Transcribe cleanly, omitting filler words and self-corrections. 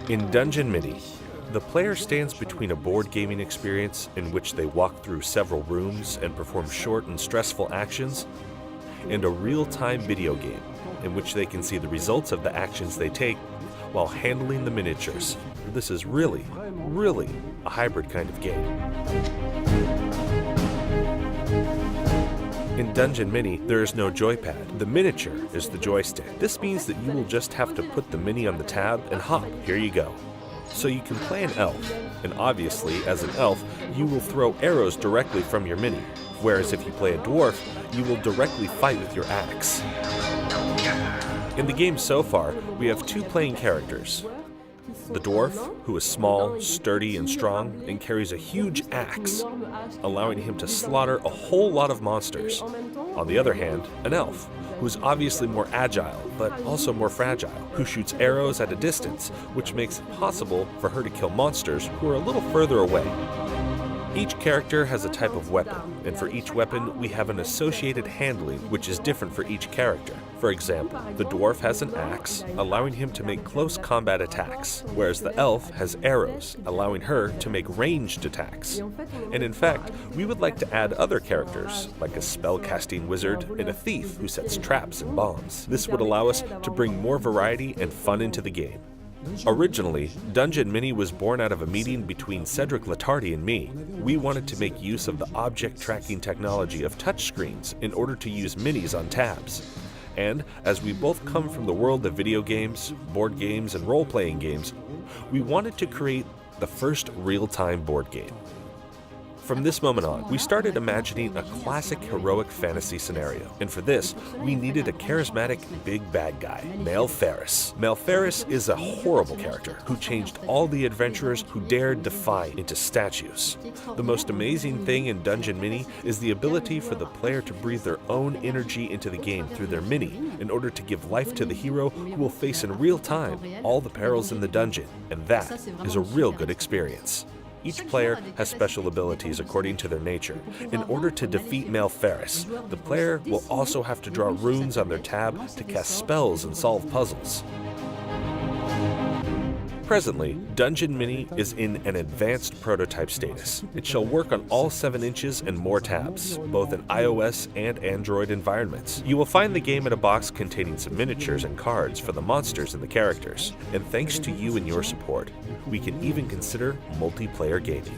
In Dungeon Mini, the player stands between a board gaming experience in which they walk through several rooms and perform short and stressful actions, and a real-time video game in which they can see the results of the actions they take while handling the miniatures. This is really a hybrid kind of game. In Dungeon Mini, there is no joypad. The miniature is the joystick. This means that you will just have to put the mini on the tab and hop. Here you go. So you can play an elf, and obviously, as an elf, you will throw arrows directly from your mini, whereas if you play a dwarf, you will directly fight with your axe. In the game so far, we have two playing characters. The dwarf, who is small, sturdy, and strong, and carries a huge axe, allowing him to slaughter a whole lot of monsters. On the other hand, an elf, who is obviously more agile, but also more fragile, who shoots arrows at a distance, which makes it possible for her to kill monsters who are a little further away. Each character has a type of weapon, and for each weapon we have an associated handling which is different for each character. For example, the dwarf has an axe, allowing him to make close combat attacks, whereas the elf has arrows, allowing her to make ranged attacks. And in fact, we would like to add other characters, like a spell-casting wizard and a thief who sets traps and bombs. This would allow us to bring more variety and fun into the game. Originally, Dungeon Mini was born out of a meeting between Cedric Latardi and me. We wanted to make use of the object tracking technology of touchscreens in order to use minis on tabs. And as we both come from the world of video games, board games, and role-playing games, we wanted to create the first real-time board game. From this moment on, we started imagining a classic heroic fantasy scenario, and for this, we needed a charismatic big bad guy, Malferris. Malferris is a horrible character who changed all the adventurers who dared defy into statues. The most amazing thing in Dungeon Mini is the ability for the player to breathe their own energy into the game through their mini in order to give life to the hero who will face in real time all the perils in the dungeon, and that is a real good experience. Each player has special abilities according to their nature. In order to defeat Malferris, the player will also have to draw runes on their tab to cast spells and solve puzzles. Presently, Dungeon Mini is in an advanced prototype status. It shall work on all 7 inches and more tabs, both in iOS and Android environments. You will find the game in a box containing some miniatures and cards for the monsters and the characters. And thanks to you and your support, we can even consider multiplayer gaming.